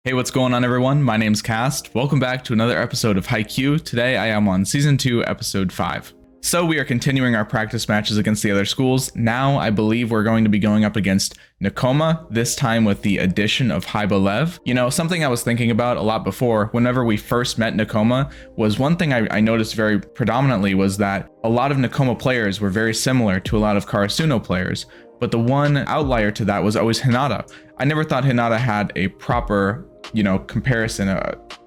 Hey, what's going on everyone? My name's Cast. Welcome back to another episode of Haikyuu. Today I am on Season 2, Episode 5. So we are continuing our practice matches against the other schools. Now I believe we're going to be going up against Nakoma, this time with the addition of Haiba Lev. You know, something I was thinking about a lot before, whenever we first met Nakoma, was one thing I noticed very predominantly was that a lot of Nakoma players were very similar to a lot of Karasuno players. But the one outlier to that was always Hinata. I never thought Hinata had a proper, comparison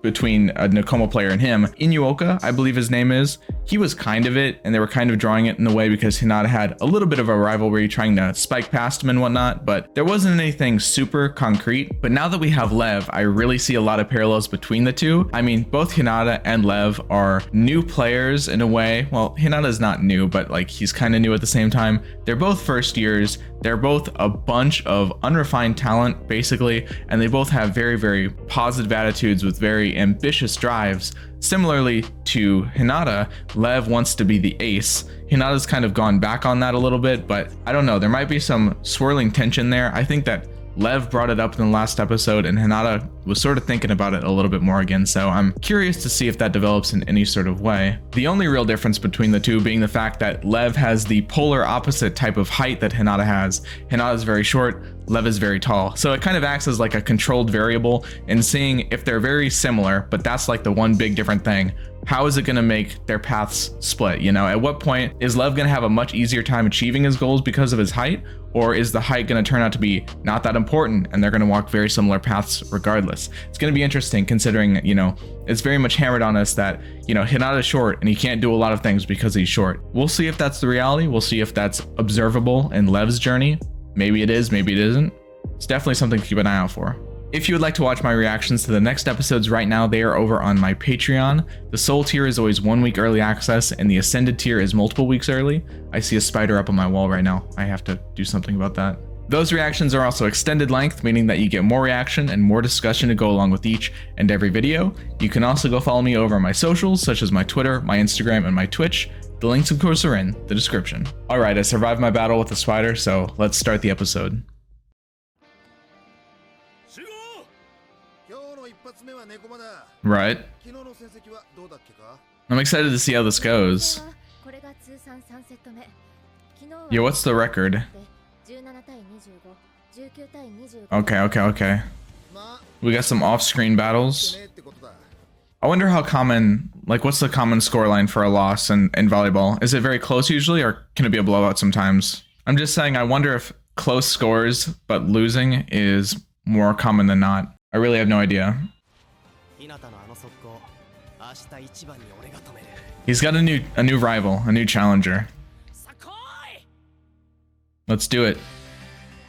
between a Nakoma player and him. Inuoka, I believe his name is, he was kind of it, and they were kind of drawing it in a way because Hinata had a little bit of a rivalry trying to spike past him and whatnot, but there wasn't anything super concrete. But now that we have Lev, I really see a lot of parallels between the two. I mean, both Hinata and Lev are new players in a way. Well, Hinata's not new, but like he's kind of new at the same time. They're both first years. They're both a bunch of unrefined talent, basically, and they both have very, very positive attitudes with very ambitious drives. Similarly to Hinata, Lev wants to be the ace. Hinata's kind of gone back on that a little bit, but I don't know, there might be some swirling tension there. I think that Lev brought it up in the last episode and Hinata was sort of thinking about it a little bit more again, so I'm curious to see if that develops in any sort of way. The only real difference between the two being the fact that Lev has the polar opposite type of height that Hinata has. Hinata is very short, Lev is very tall, so it kind of acts as like a controlled variable and seeing if they're very similar, but that's like the one big different thing. How is it going to make their paths split? You know, at what point is Lev going to have a much easier time achieving his goals because of his height? Or is the height going to turn out to be not that important and they're going to walk very similar paths regardless? It's going to be interesting considering, it's very much hammered on us that, Hinata's short and he can't do a lot of things because he's short. We'll see if that's the reality. We'll see if that's observable in Lev's journey. Maybe it is, maybe it isn't. It's definitely something to keep an eye out for. If you would like to watch my reactions to the next episodes right now, they are over on my Patreon. The Soul tier is always 1 week early access and the Ascended tier is multiple weeks early. I see a spider up on my wall right now. I have to do something about that. Those reactions are also extended length, meaning that you get more reaction and more discussion to go along with each and every video. You can also go follow me over on my socials, such as my Twitter, my Instagram, and my Twitch. The links of course are in the description. Alright, I survived my battle with the spider, so let's start the episode. Right. I'm excited to see how this goes. Yo, what's the record? Okay. We got some off-screen battles. I wonder how common, what's the common scoreline for a loss in volleyball? Is it very close usually, or can it be a blowout sometimes? I'm just saying, I wonder if close scores but losing is more common than not. I really have no idea. He's got a new rival, a new challenger. Let's do it.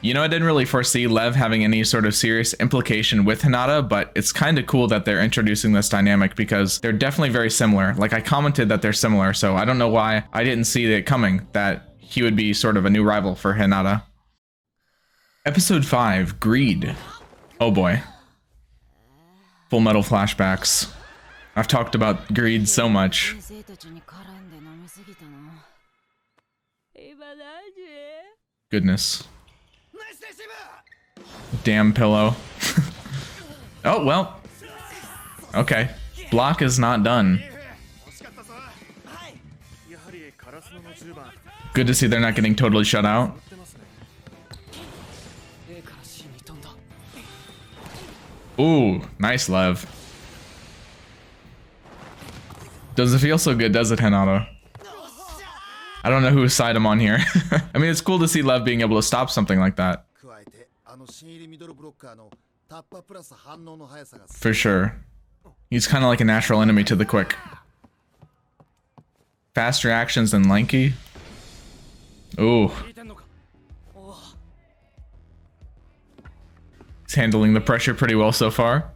I didn't really foresee Lev having any sort of serious implication with Hinata, but it's kind of cool that they're introducing this dynamic because they're definitely very similar. Like I commented that they're similar, so I don't know why I didn't see it coming that he would be sort of a new rival for Hinata. Episode 5, Greed. Oh boy. Full Metal flashbacks. I've talked about greed so much. Goodness. Damn pillow. Oh, well. Okay. Block is not done. Good to see they're not getting totally shut out. Ooh, nice Lev. Doesn't feel so good, does it, Hinata? I don't know whose side I'm on here. I mean, it's cool to see Lev being able to stop something like that. For sure. He's kind of like a natural enemy to the quick. Fast reactions than lanky. Ooh. He's handling the pressure pretty well so far.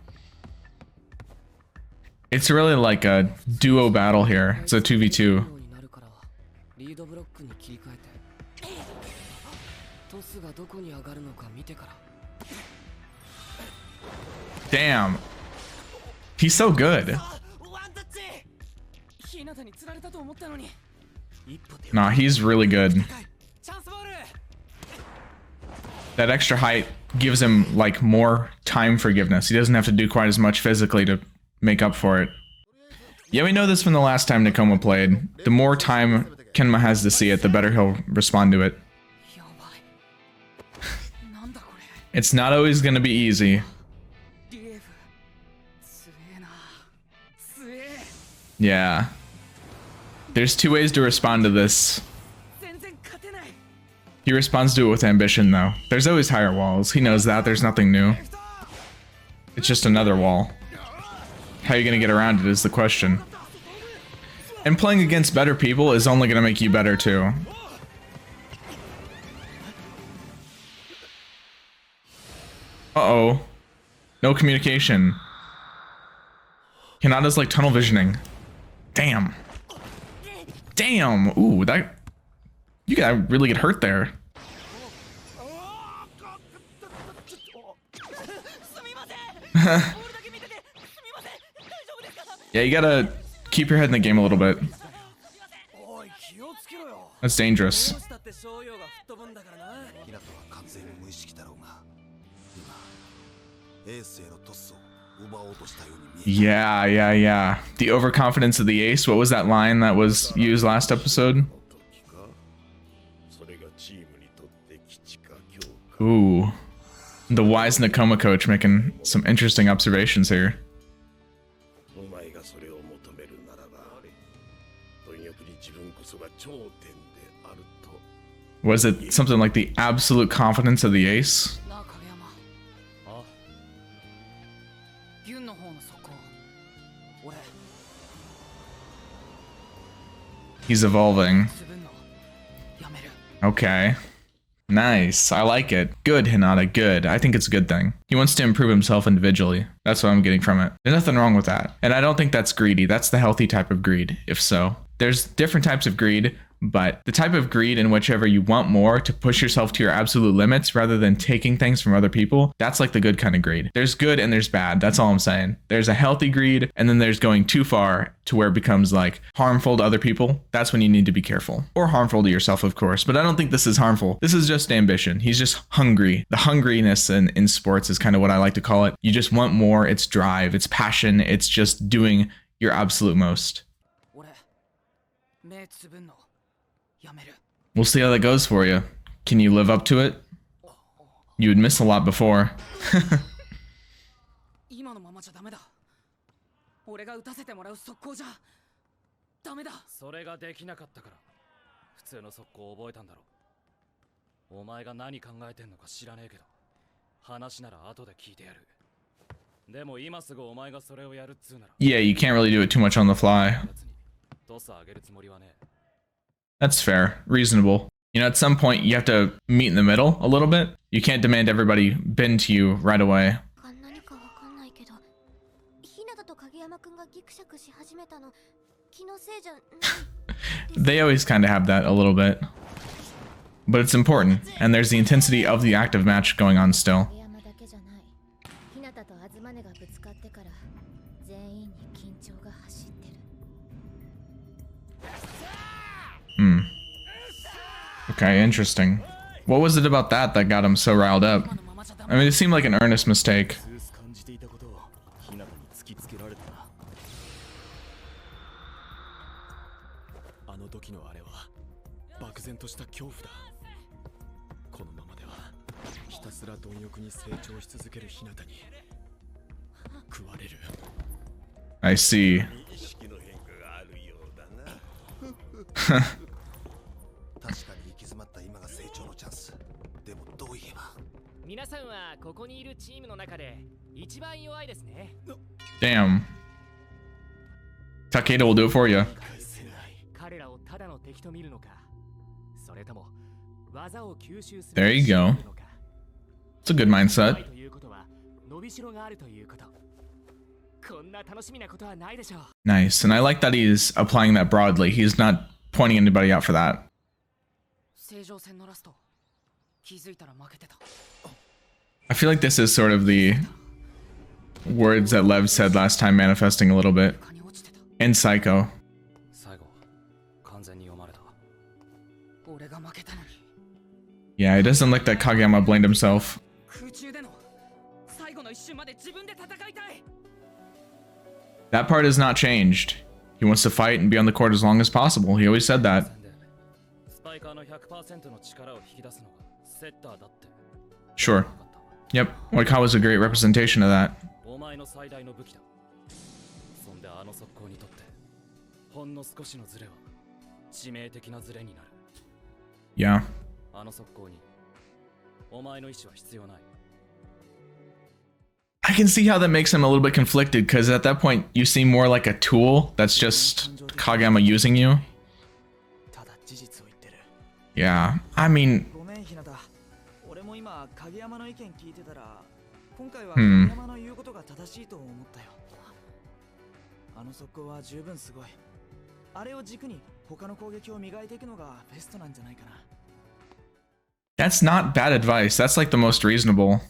It's really like a duo battle here. It's a 2v2. Damn. He's so good. Nah, he's really good. That extra height gives him like more time forgiveness. He doesn't have to do quite as much physically to make up for it. Yeah, we know this from the last time Nakoma played. The more time Kenma has to see it, the better he'll respond to it. It's not always gonna be easy. Yeah. There's two ways to respond to this. He responds to it with ambition, though. There's always higher walls. He knows that. There's nothing new. It's just another wall. How are you gonna get around it is the question. And playing against better people is only gonna make you better, too. Uh-oh. No communication. Hinata's like tunnel visioning. Damn. Damn. Ooh, that... You gotta really get hurt there. Yeah, you gotta keep your head in the game a little bit. That's dangerous. Yeah. The overconfidence of the ace. What was that line that was used last episode? Ooh. The wise Nakoma coach making some interesting observations here. Was it something like the absolute confidence of the ace? He's evolving. Okay. Nice. I like it. Good, Hinata. Good. I think it's a good thing. He wants to improve himself individually. That's what I'm getting from it. There's nothing wrong with that. And I don't think that's greedy. That's the healthy type of greed, if so. There's different types of greed, but the type of greed in whichever you want more to push yourself to your absolute limits rather than taking things from other people, that's like the good kind of greed. There's good and there's bad. That's all I'm saying. There's a healthy greed, and then there's going too far to where it becomes like harmful to other people. That's when you need to be careful. Or harmful to yourself, of course. But I don't think this is harmful. This is just ambition. He's just hungry. The hungriness in sports is kind of what I like to call it. You just want more. It's drive. It's passion. It's just doing your absolute most. We'll see how that goes for you. Can you live up to it? You would miss a lot before. Yeah, you can't really do it too much on the fly. That's fair. Reasonable. You know, at some point, you have to meet in the middle a little bit. You can't demand everybody bend to you right away. They always kind of have that a little bit. But it's important, and there's the intensity of the active match going on still. Okay, interesting. What was it about that got him so riled up? I mean, it seemed like an earnest mistake. I see. Damn. Takeda will do it for you. There you go. It's a good mindset. Nice, and I like that he's applying that broadly. He's not pointing anybody out for that. I feel like this is sort of the words that Lev said last time, manifesting a little bit. In Psycho. Yeah, it doesn't look that Kageyama blamed himself. That part has not changed. He wants to fight and be on the court as long as possible. He always said that. Sure. Yep, Oikawa's a great representation of that. Yeah. I can see how that makes him a little bit conflicted, because at that point you seem more like a tool that's just Kageyama using you. Yeah, I mean... That's not bad advice. That's like the most reasonable.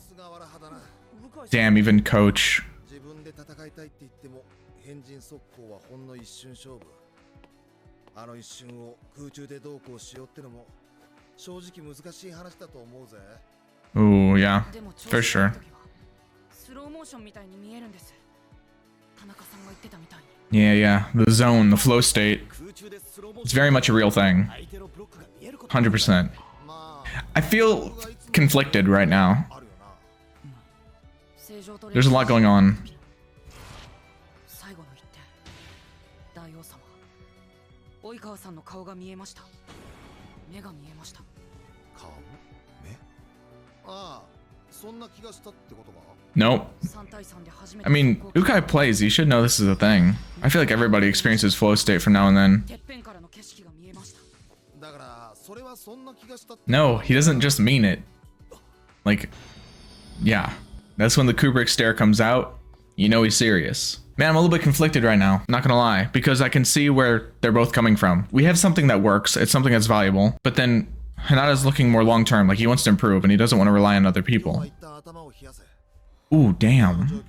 Damn, even coach. Ooh, yeah, for sure. Yeah, the zone, the flow state. It's very much a real thing. 100%. I feel conflicted right now. There's a lot going on. Nope. I mean, Ukai plays, you should know this is a thing. I feel like everybody experiences flow state from now and then. No, he doesn't just mean it. Like, yeah. That's when the Kubrick stare comes out. You know he's serious. Man, I'm a little bit conflicted right now, not gonna lie, because I can see where they're both coming from. We have something that works, it's something that's valuable, but then Hinata's looking more long-term, like he wants to improve and he doesn't want to rely on other people. Ooh, damn.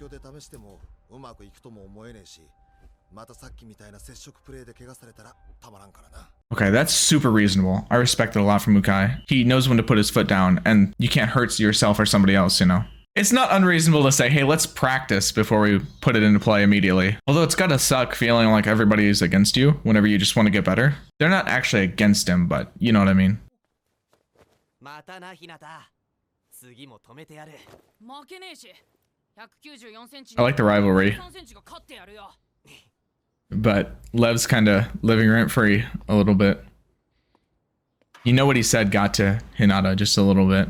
Okay, that's super reasonable. I respect it a lot from Ukai. He knows when to put his foot down, and you can't hurt yourself or somebody else, you know? It's not unreasonable to say, hey, let's practice before we put it into play immediately. Although it's gotta suck feeling like everybody's against you whenever you just want to get better. They're not actually against him, but you know what I mean. I like the rivalry. But Lev's kind of living rent-free a little bit. You know what he said got to Hinata just a little bit.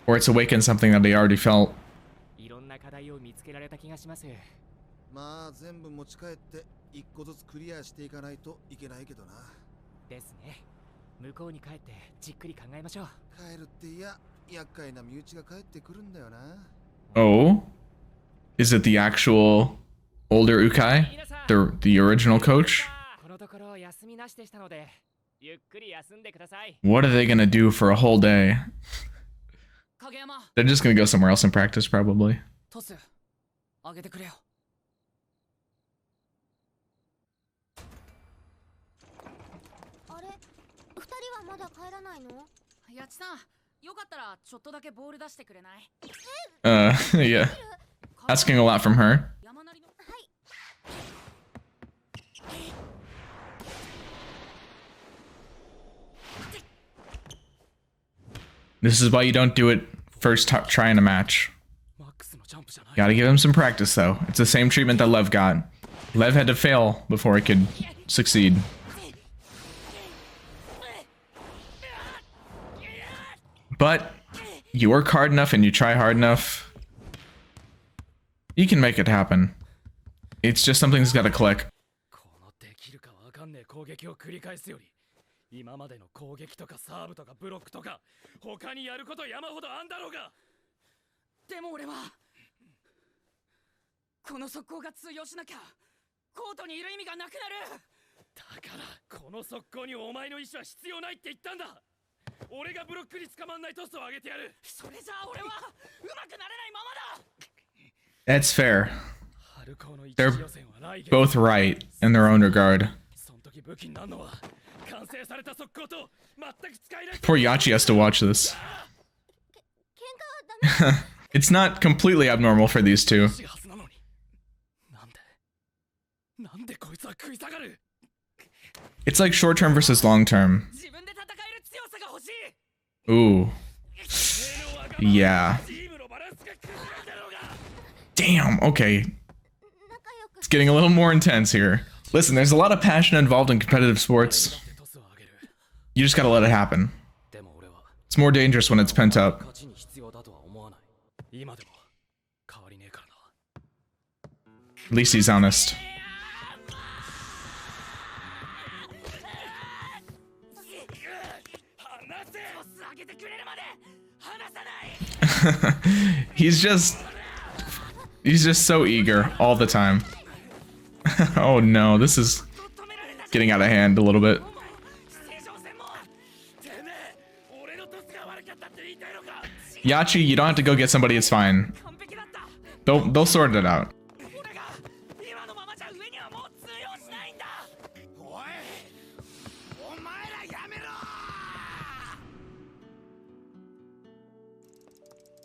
Or it's awakened something that he already felt. Oh? Is it the actual older Ukai? The original coach? What are they gonna do for a whole day? They're just gonna go somewhere else and practice, probably. Yeah. Asking a lot from her. This is why you don't do it first try in a match. Gotta give him some practice though. It's the same treatment that Lev got. Lev had to fail before he could succeed. But you work hard enough and you try hard enough, you can make it happen. It's just something that's gotta click. That's fair. They're both right in their own regard. Poor Yachi has to watch this. It's not completely abnormal for these two. It's like short term versus long term. Ooh. Yeah. Damn, okay. It's getting a little more intense here. Listen, there's a lot of passion involved in competitive sports. You just gotta let it happen. It's more dangerous when it's pent up. At least he's honest. He's just so eager all the time. Oh no, this is getting out of hand a little bit. Yachi, you don't have to go get somebody, it's fine. They'll sort it out.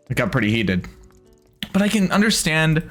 It got pretty heated. But I can understand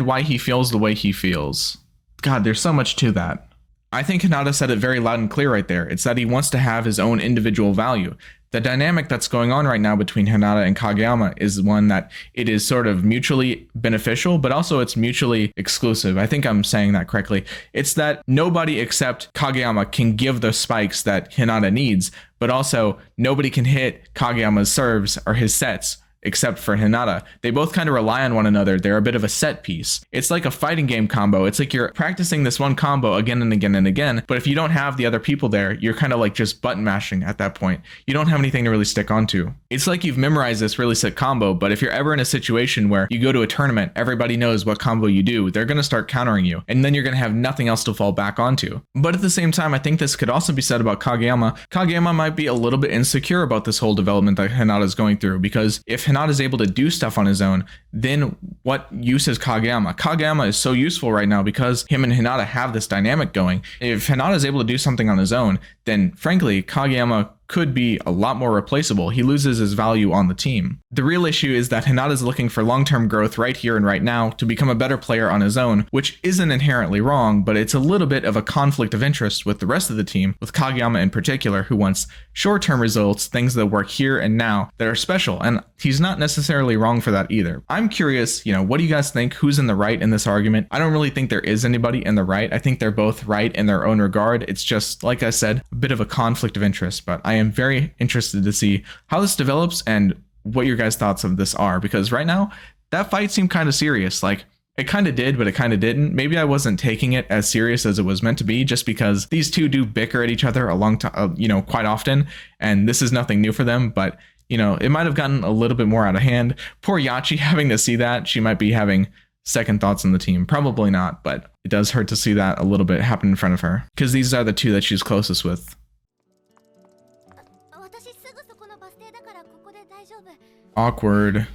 why he feels the way he feels. God, there's so much to that. I think Hinata said it very loud and clear right there. It's that he wants to have his own individual value. The dynamic that's going on right now between Hinata and Kageyama is one that it is sort of mutually beneficial, but also it's mutually exclusive. I think I'm saying that correctly. It's that nobody except Kageyama can give the spikes that Hinata needs, but also nobody can hit Kageyama's serves or his sets except for Hinata. They both kind of rely on one another. They're a bit of a set piece. It's like a fighting game combo. It's like you're practicing this one combo again and again and again, but if you don't have the other people there, you're kind of like just button mashing at that point. You don't have anything to really stick onto. It's like you've memorized this really sick combo, but if you're ever in a situation where you go to a tournament, everybody knows what combo you do, they're going to start countering you, and then you're going to have nothing else to fall back onto. But at the same time, I think this could also be said about Kageyama. Kageyama might be a little bit insecure about this whole development that Hinata is going through, because if Hinata is able to do stuff on his own, then what use is Kageyama? Kageyama is so useful right now because him and Hinata have this dynamic going. If Hinata is able to do something on his own, then frankly, Kageyama could be a lot more replaceable. He loses his value on the team. The real issue is that Hinata is looking for long-term growth right here and right now to become a better player on his own, which isn't inherently wrong, but it's a little bit of a conflict of interest with the rest of the team, with Kageyama in particular, who wants short-term results, things that work here and now that are special, and he's not necessarily wrong for that either. I'm curious, what do you guys think? Who's in the right in this argument? I don't really think there is anybody in the right. I think they're both right in their own regard. It's just, like I said, a bit of a conflict of interest, but I am very interested to see how this develops and what your guys' thoughts of this are, because right now that fight seemed kind of serious. Like, it kind of did, but it kind of didn't. Maybe I wasn't taking it as serious as it was meant to be, just because these two do bicker at each other a long time, quite often, and this is nothing new for them, but it might have gotten a little bit more out of hand. Poor Yachi having to see that. She might be having second thoughts on the team. Probably not, but it does hurt to see that a little bit happen in front of her, because these are the two that she's closest with. Awkward.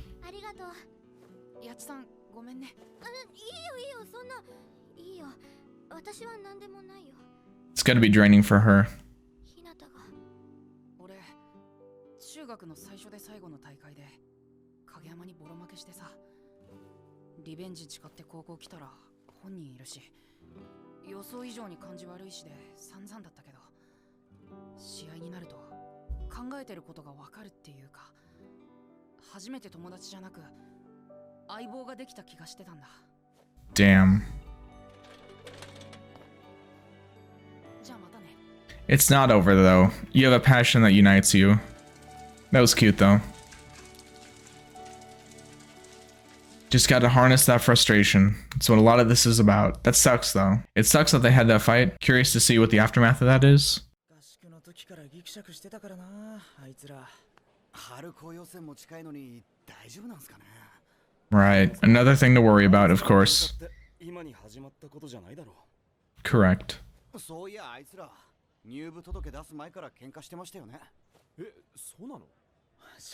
It's gotta be draining for her. Damn. It's not over though. You have a passion that unites you. That was cute though. Just gotta harness that frustration. That's what a lot of this is about. That sucks though. It sucks that they had that fight. Curious to see what the aftermath of that is. Right. Another thing to worry about, of course. Correct.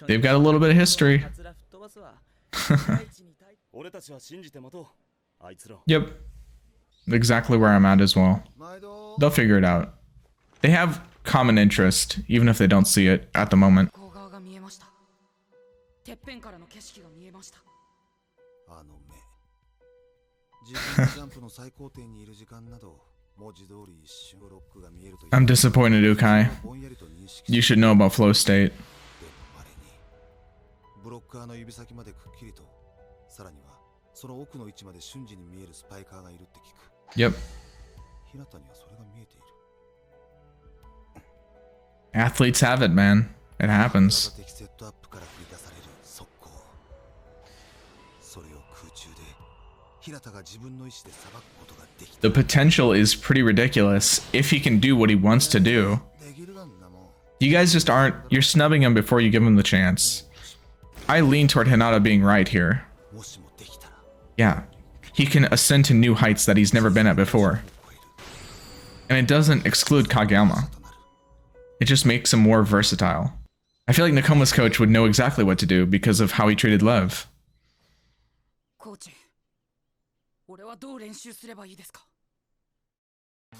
They've got a little bit of history. Yep. Exactly where I'm at as well. They'll figure it out. They have common interest, even if they don't see it at the moment. てっぺんからの景色が見えました。あの目。自分のジャンプの最高点にいる時間など、文字通り一瞬ロックが見えるという。I'm disappointed, Ukai. You should know about flow state. ブロッカーの指先までくっきりと、さらにはその奥の位置まで瞬時に見えるスパイカーがいるって聞く。Yep. 日向にはそれが見えている。Athletes have it, man. It happens. The potential is pretty ridiculous if he can do what he wants to do. You guys just aren't, you're snubbing him before you give him the chance. I lean toward Hinata being right here. Yeah, he can ascend to new heights that he's never been at before. And it doesn't exclude Kageyama. It just makes him more versatile. I feel like Nakoma's coach would know exactly what to do because of how he treated Lev.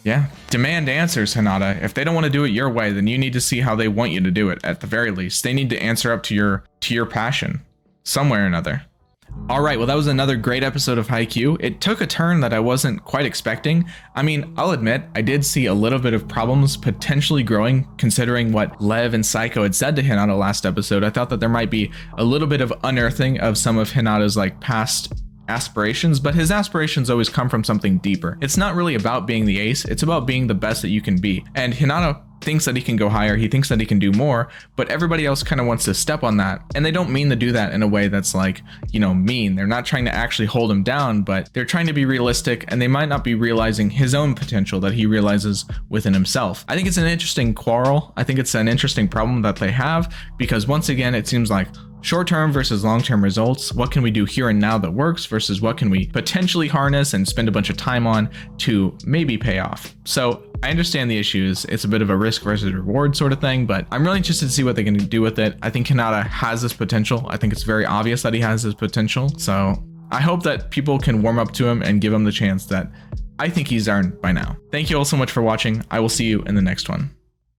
Yeah, demand answers, Hinata. If they don't want to do it your way, then you need to see how they want you to do it. At the very least, they need to answer up to your passion, some way or another. All right, well, that was another great episode of Haikyuu. It took a turn that I wasn't quite expecting. I mean, I'll admit, I did see a little bit of problems potentially growing, considering what Lev and Psycho had said to Hinata last episode. I thought that there might be a little bit of unearthing of some of Hinata's like past aspirations, but his aspirations always come from something deeper. It's not really about being the ace, it's about being the best that you can be. And Hinata thinks that he can go higher, he thinks that he can do more, but everybody else kind of wants to step on that. And they don't mean to do that in a way that's like, you know, mean. They're not trying to actually hold him down, but they're trying to be realistic, and they might not be realizing his own potential that he realizes within himself. I think it's an interesting quarrel. I think it's an interesting problem that they have, because once again, it seems like short-term versus long-term results. What can we do here and now that works versus what can we potentially harness and spend a bunch of time on to maybe pay off? So I understand the issues. It's a bit of a risk versus reward sort of thing, but I'm really interested to see what they can do with it. I think Hinata has this potential. I think it's very obvious that he has this potential. So I hope that people can warm up to him and give him the chance that I think he's earned by now. Thank you all so much for watching. I will see you in the next one.